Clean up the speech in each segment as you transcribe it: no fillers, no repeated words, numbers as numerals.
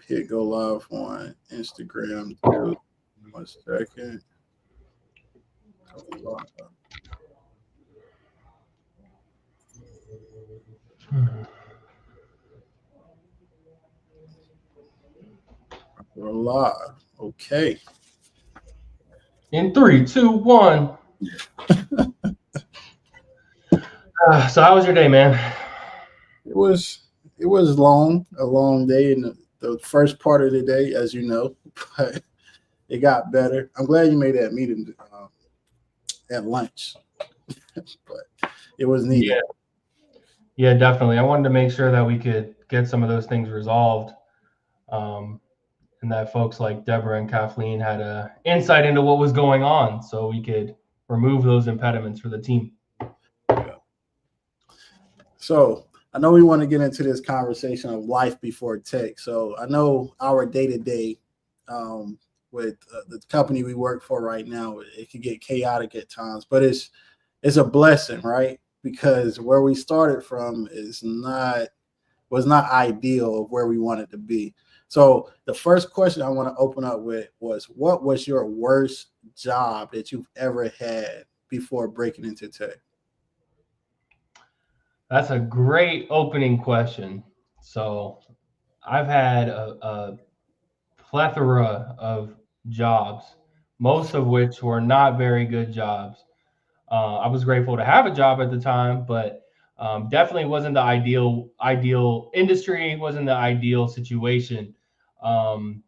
hit go live on Instagram too. 1 second. Go live. We're live. Okay. In three, two, one. So how was your day, man? It was a long day in the first part of the day, as you know, but it got better. I'm glad you made that meeting at lunch, but it was needed. Yeah, yeah, definitely. I wanted to make sure that we could get some of those things resolved, um, and that folks like Deborah and Kathleen had a insight into what was going on, so we could remove those impediments for the team. Yeah. So I know we want to get into this conversation of life before tech. So I know our day to day with the company we work for right now, it can get chaotic at times, but it's a blessing, right? Because where we started from is not was not ideal of where we wanted to be. So the first question I want to open up with was, what was your worst job that you've ever had before breaking into tech? That's a great opening question. So I've had a plethora of jobs, most of which were not very good jobs. I was grateful to have a job at the time, but definitely wasn't the ideal industry, wasn't the ideal situation. Um,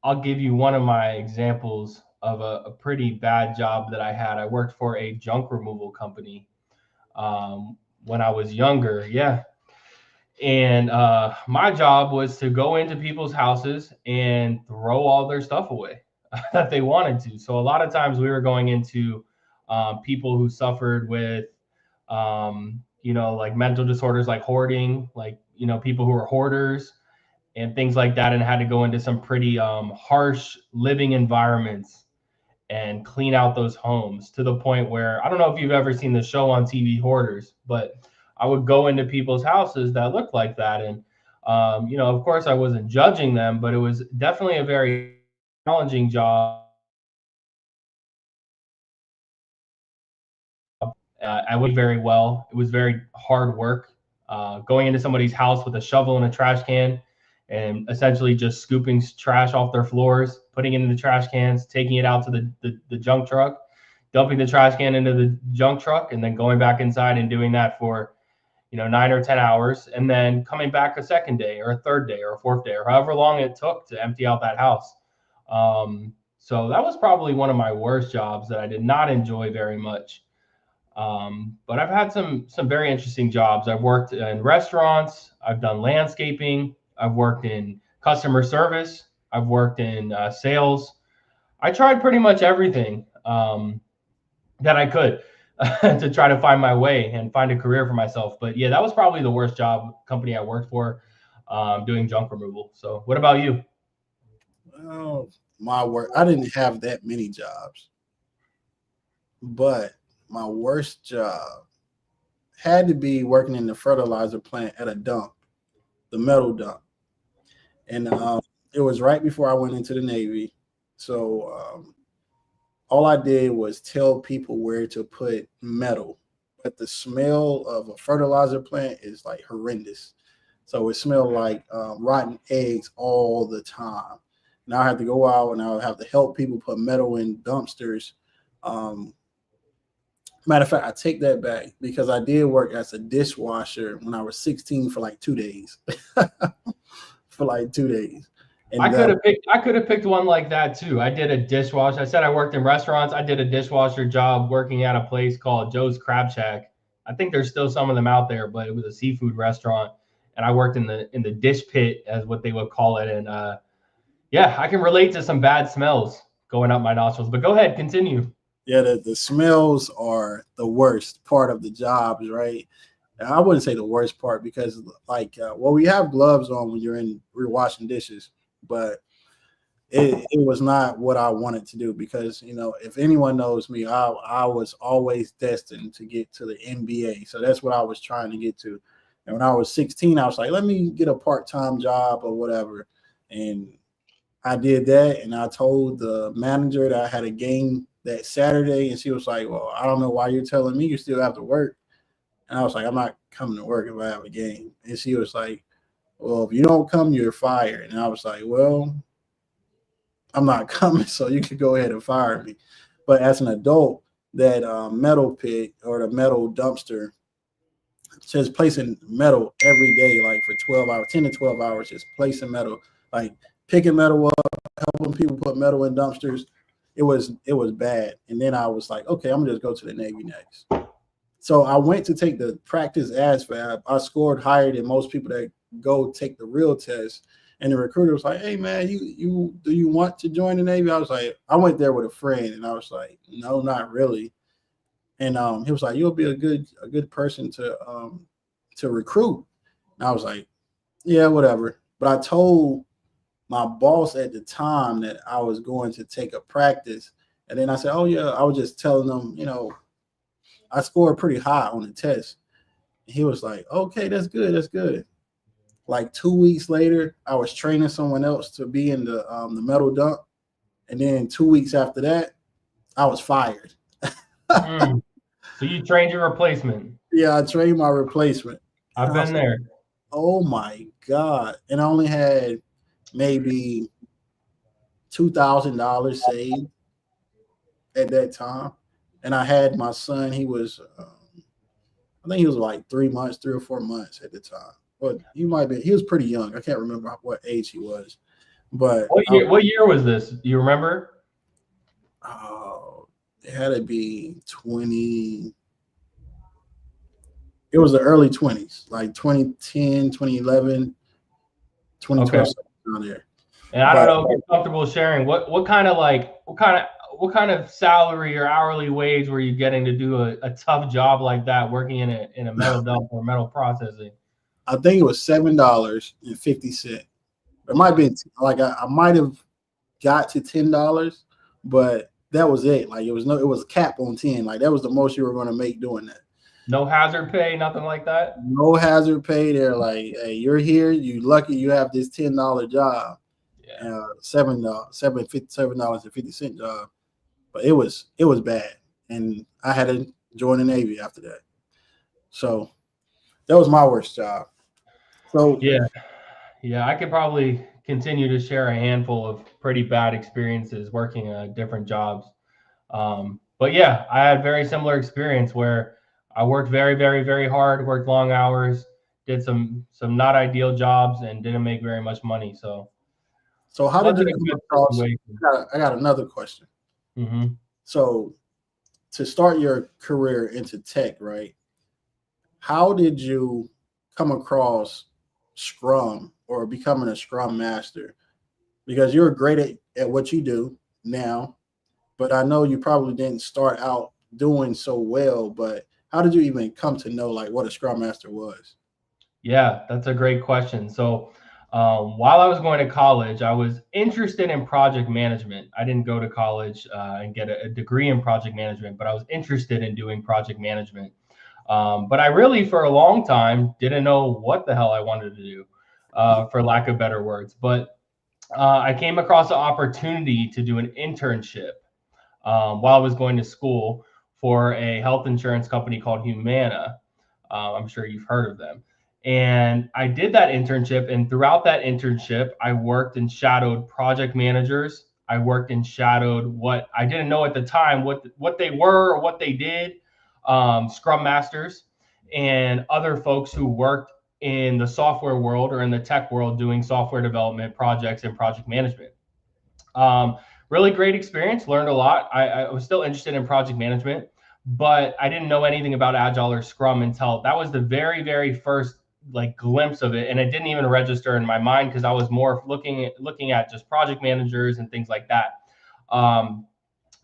I'll give you one of my examples of a pretty bad job that I had. I worked for a junk removal company when I was younger. Yeah, and my job was to go into people's houses and throw all their stuff away that they wanted to. So a lot of times we were going into people who suffered with, like mental disorders, like hoarding, like people who were hoarders and things like that, and had to go into some pretty harsh living environments and clean out those homes to the point where I don't know if you've ever seen the show on TV Hoarders, but I would go into people's houses that looked like that. And, of course, I wasn't judging them, but it was definitely a very challenging job. I would very well. It was very hard work. Going into somebody's house with a shovel and a trash can and essentially just scooping trash off their floors, putting it in the trash cans, taking it out to the junk truck, dumping the trash can into the junk truck, and then going back inside and doing that for 9 or 10 hours, and then coming back a second day or a third day or a fourth day or however long it took to empty out that house. So that was probably one of my worst jobs that I did not enjoy very much. But I've had some very interesting jobs. I've worked in restaurants. I've done landscaping. I've worked in customer service. I've worked in sales. I tried pretty much everything that I could to try to find my way and find a career for myself. But yeah, that was probably the worst job company I worked for, doing junk removal. So, what about you? Well, my work, I didn't have that many jobs, but my worst job had to be working in the fertilizer plant at a dump, the metal dump. And it was right before I went into the Navy. So all I did was tell people where to put metal. But the smell of a fertilizer plant is like horrendous. So it smelled like rotten eggs all the time. Now I have to go out and I'll have to help people put metal in dumpsters. Um, Matter of fact, I take that back because I did work as a dishwasher when I was 16 for like 2 days. For like 2 days. I And could have picked. I could have picked one like that too. I did a dishwasher. I said I worked in restaurants. I did a dishwasher job working at a place called Joe's Crab Shack. I think there's still some of them out there, but it was a seafood restaurant, and I worked in the dish pit, as what they would call it. And yeah, I can relate to some bad smells going up my nostrils. But go ahead, continue. yeah, the smells are the worst part of the jobs, right? And I wouldn't say the worst part because, like, well, we have gloves on when we're washing dishes, but it was not what I wanted to do because if anyone knows me, I was always destined to get to the NBA, so that's what I was trying to get to. And when I was 16, I was like, let me get a part time job or whatever. And I did that, and I told the manager that I had a game that Saturday, and she was like, "Well, I don't know why you're telling me you still have to work." And I was like, "I'm not coming to work if I have a game." And she was like, "Well, if you don't come, you're fired." And I was like, "Well, I'm not coming, so you could go ahead and fire me." But as an adult, that metal pit or the metal dumpster, just placing metal every day, like for 12 hours, 10 to 12 hours, just placing metal, like picking metal up, helping people put metal in dumpsters. It was bad. And then I was like, okay, I'm gonna just go to the Navy next. So I went to take the practice ASVAB. I scored higher than most people that go take the real test. And the recruiter was like, "Hey man, you do you want to join the Navy?" I was like, I went there with a friend, and I was like, "No, not really." And he was like, "You'll be a good person to recruit." And I was like, "Yeah, whatever." But I told my boss at the time that I was going to take a practice, and then I said, "Oh yeah," I was just telling them, I scored pretty high on the test. And he was like, "Okay, that's good." Like 2 weeks later, I was training someone else to be in the metal dump, and then 2 weeks after that, I was fired. Mm. So you trained your replacement. Yeah, I trained my replacement. I've And I was been like, there. oh my God. And I only had maybe $2,000 saved at that time. And I had my son, I think he was like 3 months, 3 or 4 months at the time. But he was pretty young. I can't remember what age he was. But What year was this? Do you remember? it had to be 20. It was the early 20s, like 2010, 2011, 2012, Okay. something there. And I don't But know if you're comfortable sharing what kind of salary or hourly wage were you getting to do a tough job like that, working in a metal dump or metal processing? I think it was $7.50. It might be like I might have got to $10, but that was it. Like it was a cap on 10. Like that was the most you were going to make doing that. No hazard pay, nothing like that. No hazard pay. They're like, hey, you're here. You lucky you have this $10 job. Yeah. $7.50 job. But it was bad. And I had to join the Navy after that. So that was my worst job. So Yeah, I could probably continue to share a handful of pretty bad experiences working different jobs. But yeah, I had very similar experience where I worked very, very, very hard, worked long hours, did some not ideal jobs, and didn't make very much money. So how did you wasn't a come good across? situation. I got another question. Hmm. So to start your career into tech, right? How did you come across Scrum or becoming a Scrum master? Because you're great at what you do now, but I know you probably didn't start out doing so well. But how did you even come to know like what a Scrum master was? Yeah, that's a great question. So, while I was going to college, I was interested in project management. I didn't go to college and get a degree in project management, but I was interested in doing project management. But I really, for a long time, didn't know what the hell I wanted to do, for lack of better words. But I came across an opportunity to do an internship while I was going to school for a health insurance company called Humana. I'm sure you've heard of them. And I did that internship. And throughout that internship, I worked and shadowed project managers. I worked and shadowed what I didn't know at the time what they were or what they did, Scrum Masters and other folks who worked in the software world or in the tech world doing software development projects and project management. Um, Really great experience, learned a lot. I was still interested in project management, but I didn't know anything about Agile or Scrum until that was the very, very first like glimpse of it. And it didn't even register in my mind because I was more looking at just project managers and things like that.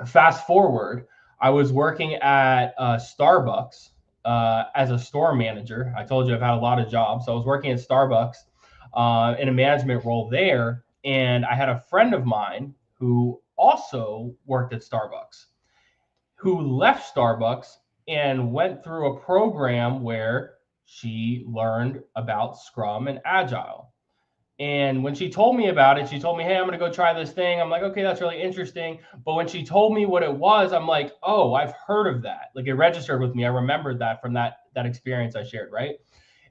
Fast forward, I was working at Starbucks as a store manager. I told you I've had a lot of jobs. So I was working at Starbucks in a management role there. And I had a friend of mine who also worked at Starbucks, who left Starbucks and went through a program where she learned about Scrum and Agile. And when she told me about it, she told me, hey, I'm going to go try this thing. I'm like, okay, that's really interesting. But when she told me what it was, I'm like, oh, I've heard of that. Like it registered with me. I remembered that from that experience I shared, right?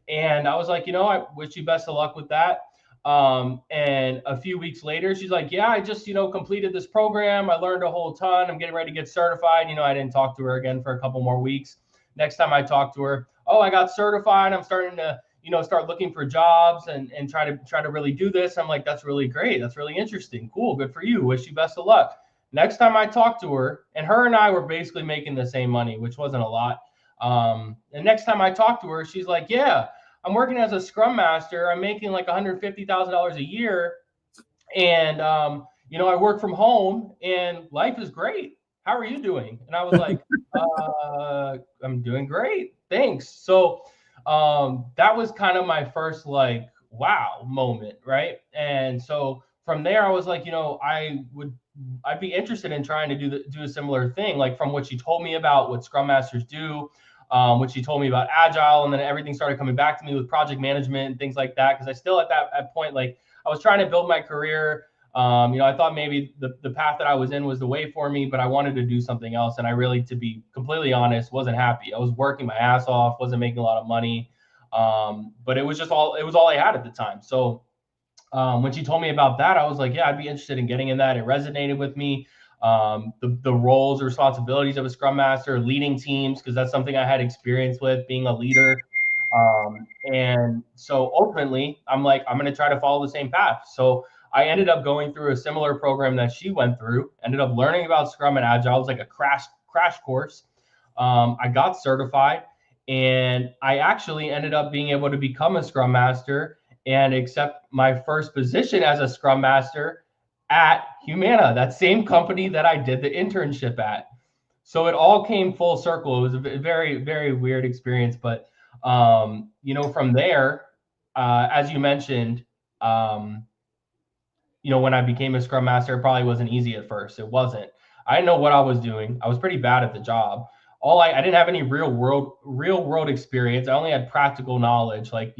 And I was like, I wish you best of luck with that. And a few weeks later, she's like, yeah, I just, completed this program. I learned a whole ton. I'm getting ready to get certified. I didn't talk to her again for a couple more weeks. Next time I talked to her, oh, I got certified. I'm starting to, start looking for jobs and try to really do this. I'm like, that's really great. That's really interesting. Cool. Good for you. Wish you best of luck. Next time I talked to her, and her and I were basically making the same money, which wasn't a lot. And next time I talked to her, she's like, yeah, I'm working as a scrum master. I'm making like $150,000 a year. And, I work from home and life is great. How are you doing? And I was like, I'm doing great. Thanks. So that was kind of my first like, wow moment. Right. And so from there, I was like, I'd be interested in trying to do a similar thing, like from what she told me about what scrum masters do, what she told me about agile, and then everything started coming back to me with project management and things like that. Because I still at that point, like I was trying to build my career. I thought maybe the path that I was in was the way for me, but I wanted to do something else. And I really, to be completely honest, wasn't happy. I was working my ass off, wasn't making a lot of money. But it was all I had at the time. So when she told me about that, I was like, yeah, I'd be interested in getting in that. It resonated with me. The roles, the responsibilities of a scrum master, leading teams, because that's something I had experience with, being a leader. And so ultimately, I'm like, I'm going to try to follow the same path. So I ended up going through a similar program that she went through, ended up learning about Scrum and Agile. It was like a crash course. I got certified, and I actually ended up being able to become a Scrum Master and accept my first position as a Scrum Master at Humana, that same company that I did the internship at. So it all came full circle. It was a very, very weird experience. But, from there, as you mentioned, when I became a Scrum Master, it probably wasn't easy at first. It wasn't. I didn't know what I was doing. I was pretty bad at the job. I didn't have any real world experience. I only had practical knowledge, like,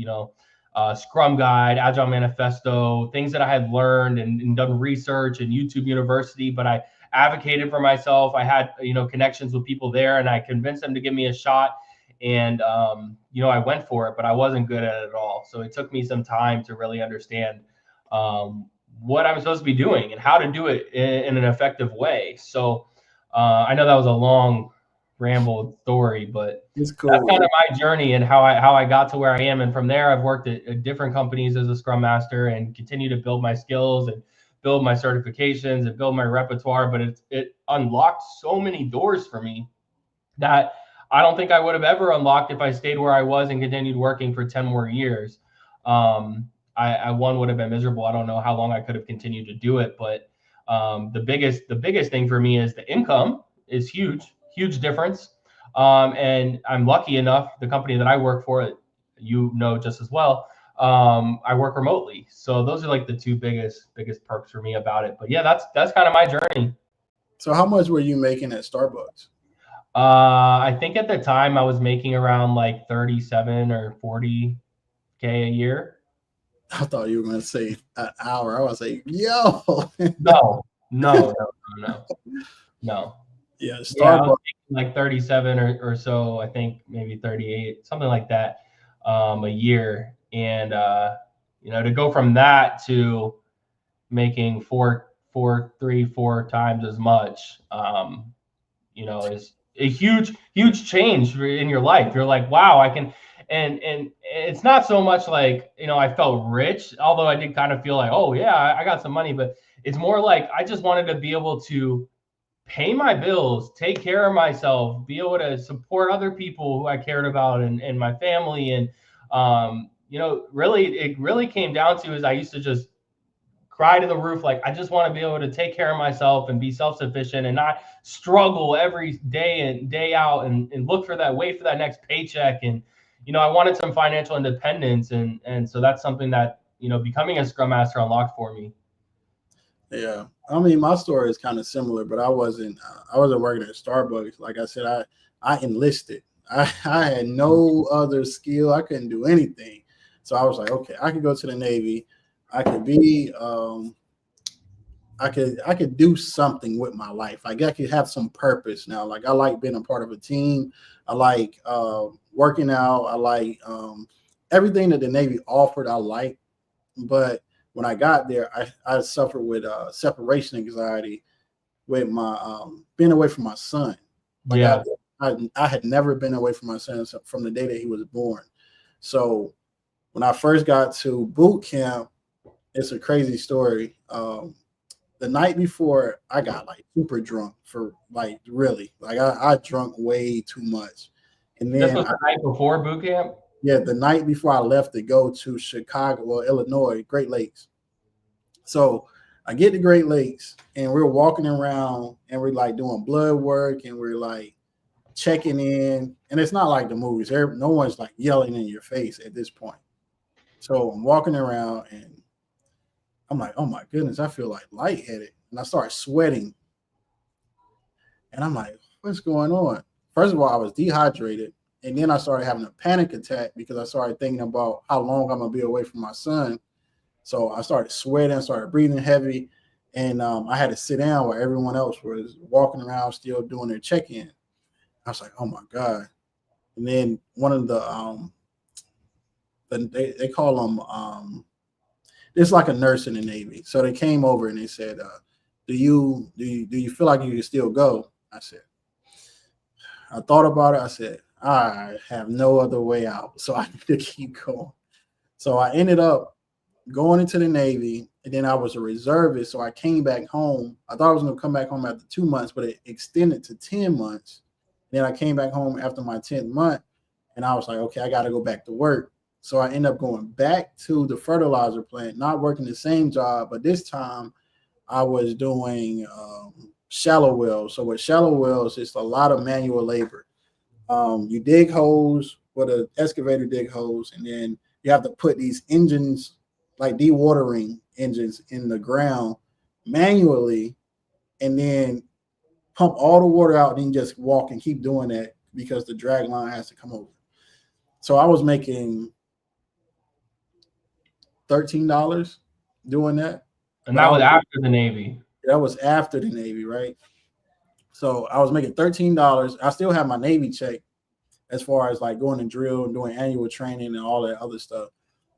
Scrum Guide, Agile Manifesto, things that I had learned and done research and YouTube University, but I advocated for myself. I had, connections with people there, and I convinced them to give me a shot. And, I went for it, but I wasn't good at it at all. So it took me some time to really understand what I'm supposed to be doing and how to do it in an effective way. So I know that was a long rambled story, but It's cool. That's kind of my journey and how I got to where I am. And from there, I've worked at different companies as a Scrum Master and continue to build my skills and build my certifications and build my repertoire. But it unlocked so many doors for me that I don't think I would have ever unlocked if I stayed where I was and continued working for 10 more years. I would have been miserable. I don't know how long I could have continued to do it, but the biggest thing for me is the income is huge difference. And I'm lucky enough, the company that I work for, just as well, I work remotely. So those are like the two biggest perks for me about it. But yeah, that's kind of my journey. So how much were you making at Starbucks? I think at the time I was making around like 37 or 40K a year. I thought you were going to say an hour. I was like, yo. No. Yeah, Starbucks. Yeah, I was like 37 or so, I think maybe 38, something like that, a year. And, to go from that to making four times as much, is a huge change in your life. You're like, wow, I can, and it's not so much like, I felt rich, although I did kind of feel like, oh yeah, I got some money, but it's more like I just wanted to be able to pay my bills, take care of myself, be able to support other people who I cared about and my family. And, it really came down to is I used to just cry to the roof. Like, I just want to be able to take care of myself and be self-sufficient and not struggle every day and day out and wait for that next paycheck. And, I wanted some financial independence. And so that's something that, becoming a Scrum Master unlocked for me. Yeah. I mean, my story is kind of similar, but I wasn't working at Starbucks. Like I said, I enlisted. I had no other skill. I couldn't do anything. So I was like, okay, I can go to the Navy. I could be I could do something with my life. Like I could have some purpose now. Like I like being a part of a team. I like working out. I like everything that the Navy offered. I like, but when I got there, I suffered with separation anxiety with my being away from my son. Like Yeah. I had never been away from my son from the day that he was born. So when I first got to boot camp, it's a crazy story. The night before, I got like super drunk for like really like I drunk way too much, and This then was the night before boot camp. yeah, the night before I left to go to Chicago, well, Illinois, Great Lakes. So I get to Great Lakes and we're walking around and we're like doing blood work and we're like checking in. And it's not like the movies. No one's like yelling in your face at this point. So I'm walking around and I'm like, oh my goodness, I feel like lightheaded. And I start sweating. And I'm like, what's going on? First of all, I was dehydrated. And then I started having a panic attack because I started thinking about how long I'm going to be away from my son. So I started sweating, started breathing heavy. And I had to sit down while everyone else was walking around still doing their check-in. I was like, oh my God. And then one of they call them, it's like a nurse in the Navy. So they came over and they said, do you feel like you can still go? I said, I thought about it. I said, I have no other way out. So I need to keep going. So I ended up going into the Navy, and then I was a reservist. So I came back home. I thought I was going to come back home after 2 months, but it extended to 10 months. Then I came back home after my 10th month, and I was like, okay, I got to go back to work. So I ended up going back to the fertilizer plant, not working the same job, but this time I was doing shallow wells. So with shallow wells, it's a lot of manual labor. You dig holes with an excavator, dig holes, and then you have to put these engines, like dewatering engines, in the ground manually, and then pump all the water out, and then just walk and keep doing that because the drag line has to come over. So I was making $13 doing that. And that was after the Navy. That was after the Navy, right? So I was making $13. I still have my Navy check as far as like going to drill and doing annual training and all that other stuff.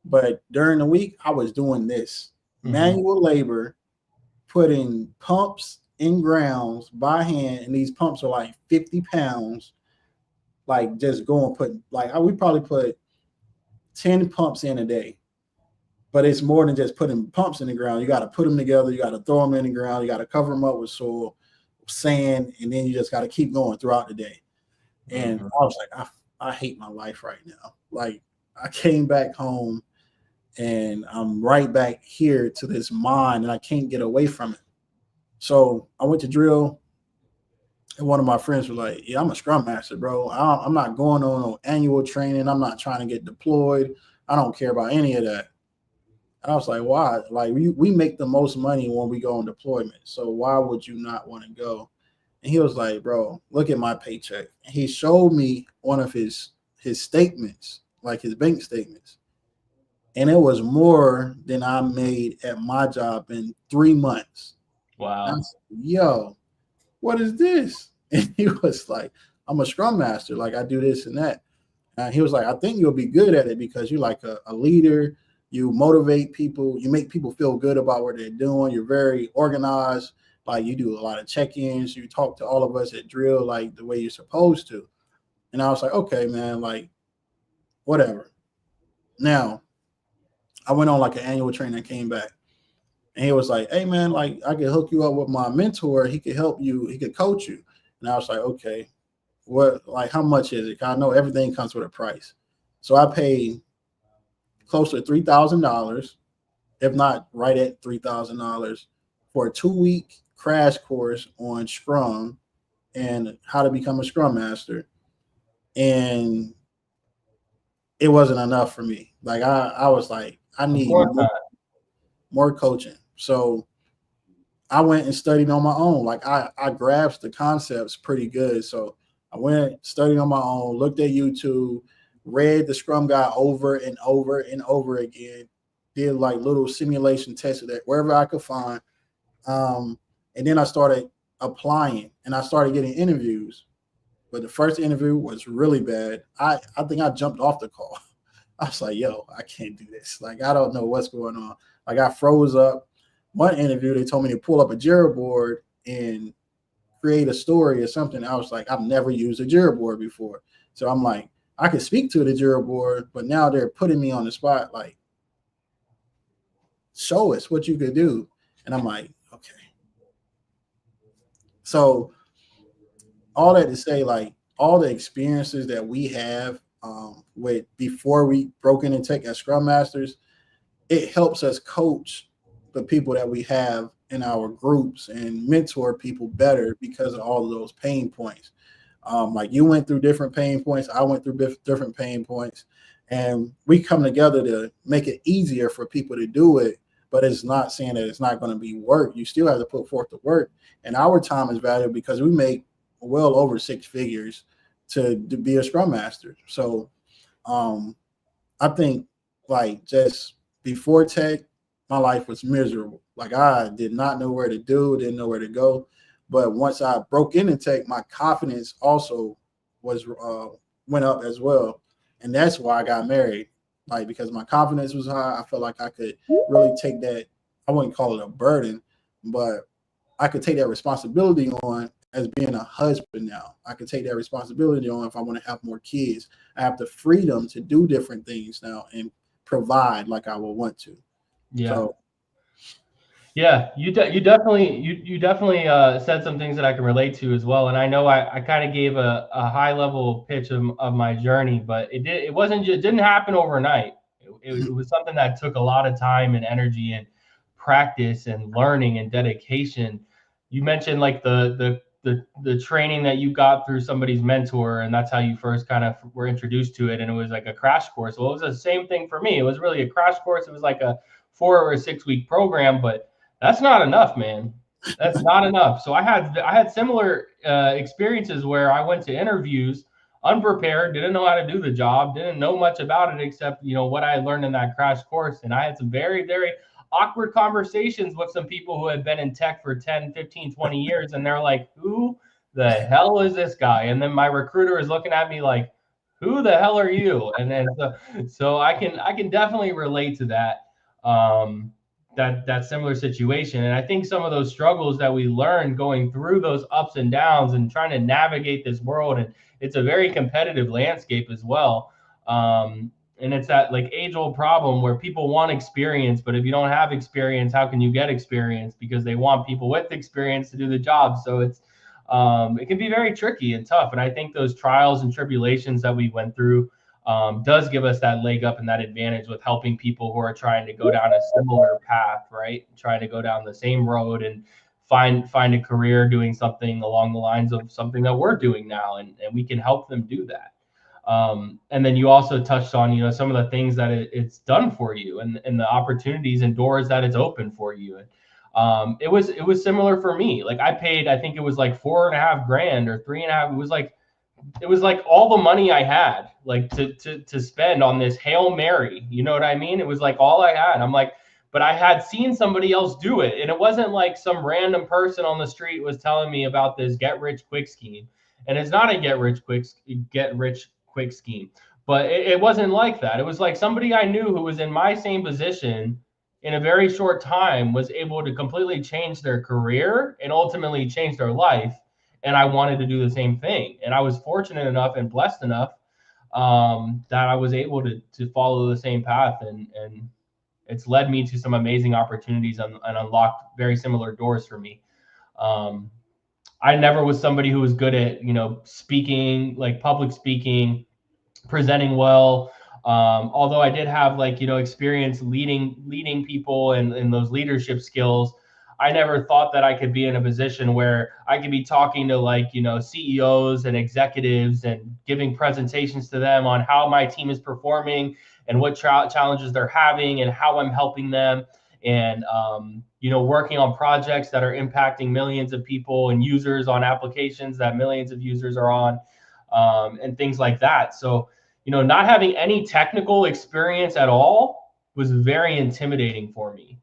But during the week, I was doing this manual labor, putting pumps in grounds by hand. And these pumps are like 50 pounds, like just going, putting, like we probably put 10 pumps in a day. But it's more than just putting pumps in the ground. You got to put them together. You got to throw them in the ground. You got to cover them up with soil, sand, and then you just got to keep going throughout the day. And I was like, I hate my life right now. Like I came back home and I'm right back here to this mine and I can't get away from it. So I went to drill and one of my friends was like, yeah, I'm a scrum master, bro. I'm not going on no annual training. I'm not trying to get deployed. I don't care about any of that. And I was like, why? Like we make the most money when we go on deployment. So why would you not want to go? And he was like, bro, look at my paycheck. And he showed me one of his statements, like his bank statements. And it was more than I made at my job in 3 months. Wow. I said, yo, what is this? And he was like, I'm a scrum master. Like I do this and that. And he was like, I think you'll be good at it because you're like a leader. You motivate people. You make people feel good about what they're doing. You're very organized. Like you do a lot of check-ins. You talk to all of us at drill like the way you're supposed to. And I was like, okay, man, like whatever. Now, I went on like an annual training and came back. And he was like, hey, man, like I could hook you up with my mentor. He could help you. He could coach you. And I was like, okay, what, like how much is it? I know everything comes with a price. So I paid close to $3,000, if not right at $3,000 for a 2-week crash course on Scrum and how to become a Scrum Master. And it wasn't enough for me. Like I was like, I need more coaching. So I went and studied on my own. Like I grasped the concepts pretty good. So I went, studied on my own, looked at YouTube, read the Scrum Guide over and over and over again. did like little simulation tests of that wherever I could find. And then I started applying and I started getting interviews. But the first interview was really bad. I think I jumped off the call. I was like, yo, I can't do this. Like, I don't know what's going on. Like, I froze up. One interview, they told me to pull up a Jira board and create a story or something. I was like, I've never used a Jira board before. So I'm like, I could speak to the Jira board, but now they're putting me on the spot, like, show us what you could do. And I'm like, okay. So all that to say, like, all the experiences that we have with before we broke into tech as Scrum Masters, it helps us coach the people that we have in our groups and mentor people better because of all of those pain points. Like, you went through different pain points, I went through different pain points, and we come together to make it easier for people to do it. But it's not saying that it's not going to be work. You still have to put forth the work, and our time is valuable because we make well over 6 figures to be a Scrum Master. So I think, like, just before tech, my life was miserable. Like, I did not know where to do, didn't know where to go. But once I broke into tech, my confidence also was went up as well. And that's why I got married. Like, because my confidence was high, I felt like I could really take that, I wouldn't call it a burden, but I could take that responsibility on as being a husband now. I could take that responsibility on if I want to have more kids. I have the freedom to do different things now and provide like I would want to. Yeah. So, yeah, you definitely said some things that I can relate to as well. And I know I kind of gave a high level pitch of my journey, but it didn't happen overnight. It was something that took a lot of time and energy and practice and learning and dedication. You mentioned like the training that you got through somebody's mentor, and that's how you first kind of were introduced to it. And it was like a crash course. Well, it was the same thing for me. It was really a crash course. It was like a 4 or 6 week program, but that's not enough, man. That's not enough. So I had similar experiences where I went to interviews unprepared, didn't know how to do the job, didn't know much about it except, what I learned in that crash course. And I had some very, very awkward conversations with some people who had been in tech for 10, 15, 20 years. And they're like, who the hell is this guy? And then my recruiter is looking at me like, who the hell are you? And then so I can definitely relate to that. That similar situation. And I think some of those struggles that we learn going through those ups and downs and trying to navigate this world, and it's a very competitive landscape as well. And it's that like age old problem where people want experience, but if you don't have experience, how can you get experience? Because they want people with experience to do the job. So it can be very tricky and tough. And I think those trials and tribulations that we went through does give us that leg up and that advantage with helping people who are trying to go down a similar path, right? Trying to go down the same road and find a career doing something along the lines of something that we're doing now, and we can help them do that. And then you also touched on, some of the things that it's done for you and the opportunities and doors that it's opened for you. And it was similar for me. Like, I paid, I think it was like $4.5 grand or 3.5. It was like all the money I had, like to spend on this Hail Mary. You know what I mean? It was like all I had. I'm like, but I had seen somebody else do it. And it wasn't like some random person on the street was telling me about this get rich quick scheme. And it's not a get rich quick scheme, but it wasn't like that. It was like somebody I knew who was in my same position in a very short time was able to completely change their career and ultimately change their life. And I wanted to do the same thing. And I was fortunate enough and blessed enough that I was able to follow the same path. And it's led me to some amazing opportunities and unlocked very similar doors for me. I never was somebody who was good at, speaking, like public speaking, presenting well. Although I did have experience leading people and those leadership skills. I never thought that I could be in a position where I could be talking to CEOs and executives and giving presentations to them on how my team is performing and what challenges they're having and how I'm helping them. And, working on projects that are impacting millions of people and users on applications that millions of users are on, and things like that. So, not having any technical experience at all was very intimidating for me.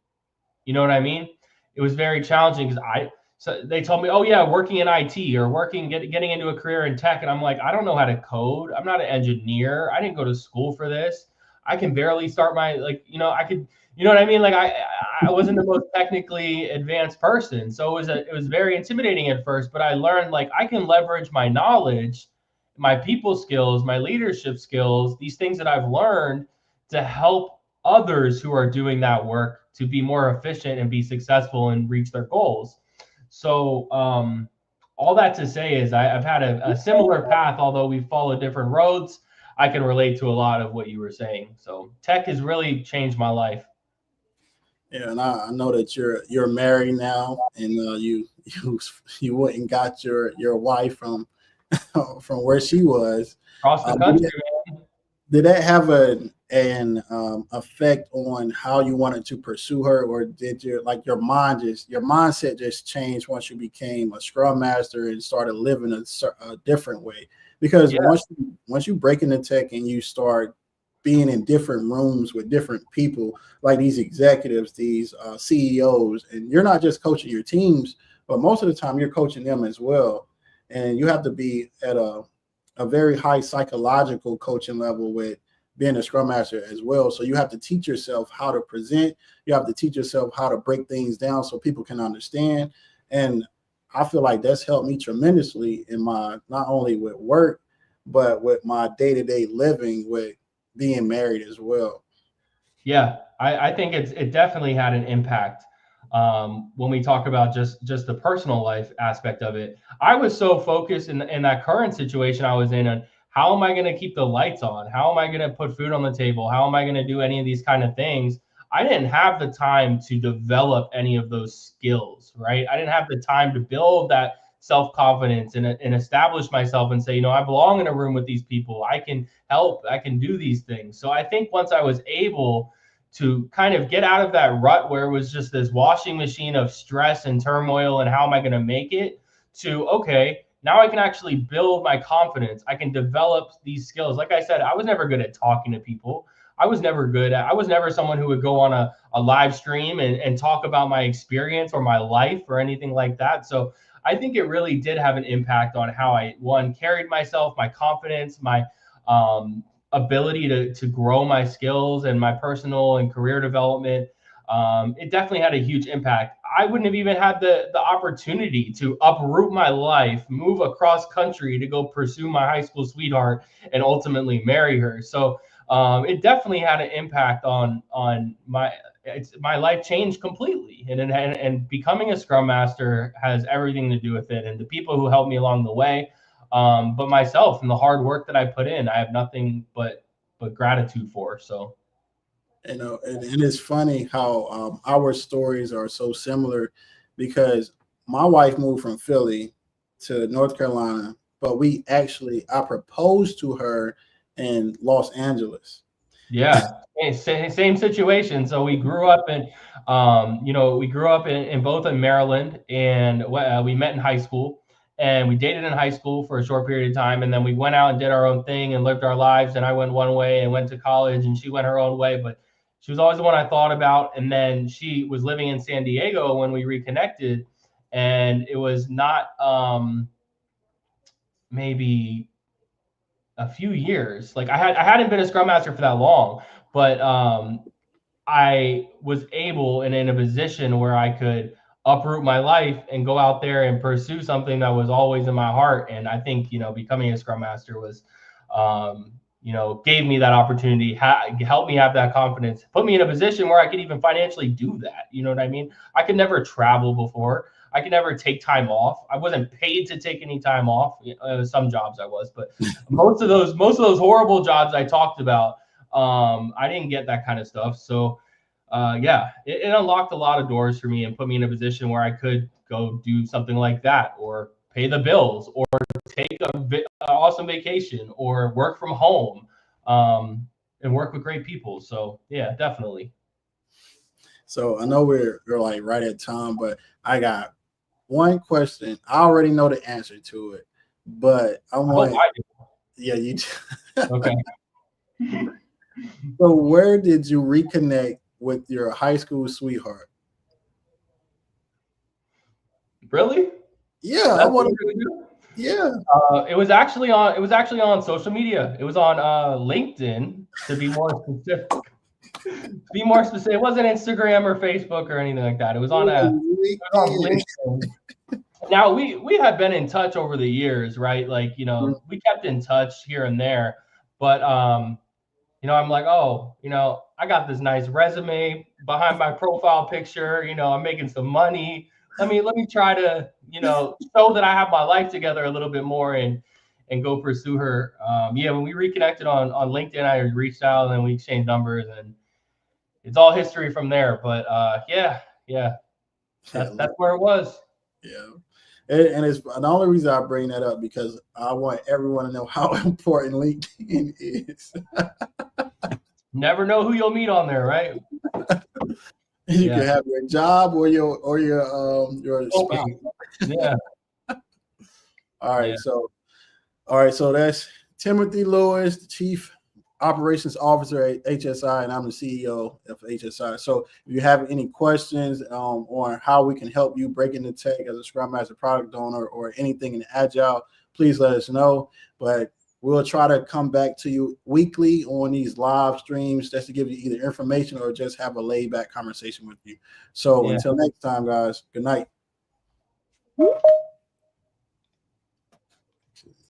You know what I mean? It was very challenging because so they told me, oh yeah, working in IT or getting into a career in tech. And I'm like, I don't know how to code. I'm not an engineer. I didn't go to school for this. I can barely start my, like, I could, you know what I mean? Like I wasn't the most technically advanced person. So it was very intimidating at first, but I learned like I can leverage my knowledge, my people skills, my leadership skills, these things that I've learned to help others who are doing that work to be more efficient and be successful and reach their goals. So all that to say is I've had a similar path, although we follow different roads. I can relate to a lot of what you were saying. So tech has really changed my life. Yeah, and I know that you're married now, and you went and got your wife from from where she was. Across the country, man. Did that have an effect on how you wanted to pursue her, or did your mindset just change once you became a Scrum Master and started living a different way? Because once you break into tech and you start being in different rooms with different people, like these executives, these CEOs, and you're not just coaching your teams, but most of the time you're coaching them as well, and you have to be at a very high psychological coaching level with being a Scrum Master as well. So you have to teach yourself how to present. You have to teach yourself how to break things down so people can understand. And I feel like that's helped me tremendously in my, not only with work, but with my day-to-day living with being married as well. Yeah, I think it definitely had an impact. When we talk about just the personal life aspect of it, I was so focused in that current situation I was in on how am I going to keep the lights on? How am I going to put food on the table? How am I going to do any of these kind of things? I didn't have the time to develop any of those skills, right? I didn't have the time to build that self-confidence and establish myself and say, I belong in a room with these people. I can help. I can do these things. So I think once I was able to kind of get out of that rut where it was just this washing machine of stress and turmoil and how am I going to make it, to, okay, now I can actually build my confidence. I can develop these skills. Like I said, I was never good at talking to people. I was never someone who would go on a live stream and talk about my experience or my life or anything like that. So I think it really did have an impact on how I, one, carried myself, my confidence, my ability to grow my skills and my personal and career development. It definitely had a huge impact. I wouldn't have even had the opportunity to uproot my life, move across country to go pursue my high school sweetheart and ultimately marry her. So it definitely had an impact on my life changed completely. And becoming a Scrum Master has everything to do with it. And the people who helped me along the way, but myself and the hard work that I put in, I have nothing but gratitude for. So. And it's funny how our stories are so similar, because my wife moved from Philly to North Carolina, but I proposed to her in Los Angeles. Yeah, same situation. So we grew up in both in Maryland, and we met in high school, and we dated in high school for a short period of time, and then we went out and did our own thing and lived our lives. And I went one way and went to college, and she went her own way, but she was always the one I thought about. And then she was living in San Diego when we reconnected, and it was not maybe a few years. Like I hadn't been a Scrum Master for that long, but I was able and in a position where I could uproot my life and go out there and pursue something that was always in my heart. And I think, becoming a Scrum Master was, gave me that opportunity, helped me have that confidence, put me in a position where I could even financially do that. You know what I mean? I could never travel before. I could never take time off. I wasn't paid to take any time off. Some jobs I was, but most of those horrible jobs I talked about, I didn't get that kind of stuff. So it unlocked a lot of doors for me and put me in a position where I could go do something like that, or pay the bills, or take an awesome vacation, or work from home, and work with great people. So yeah, definitely. So I know we're like right at time, but I got one question. I already know the answer to it, but I want. Yeah, you. Okay. So where did you reconnect with your high school sweetheart? Really? Yeah, I That's what want we're to. gonna do? Yeah. It was actually on social media. It was on LinkedIn, to be more specific. To be more specific, it wasn't Instagram or Facebook or anything like that. It was on LinkedIn. LinkedIn. Now we had been in touch over the years, right? Like, we kept in touch here and there, but I'm like, oh, I got this nice resume behind my profile picture. I'm making some money. Let me try to, show that I have my life together a little bit more and go pursue her. Yeah, when we reconnected on LinkedIn, I reached out and we exchanged numbers, and it's all history from there. But yeah, that's where it was. Yeah. And it's the only reason I bring that up because I want everyone to know how important LinkedIn is. Never know who you'll meet on there, right? You can have your job or your spouse. Yeah. All right, so that's Timothy Lewis, the Chief Operations Officer at HSI, and I'm the CEO of HSI. So if you have any questions on how we can help you break into tech as a Scrum Master, product owner, or anything in Agile, please let us know. But we'll try to come back to you weekly on these live streams just to give you either information or just have a laid back conversation with you. So until next time, guys, good night.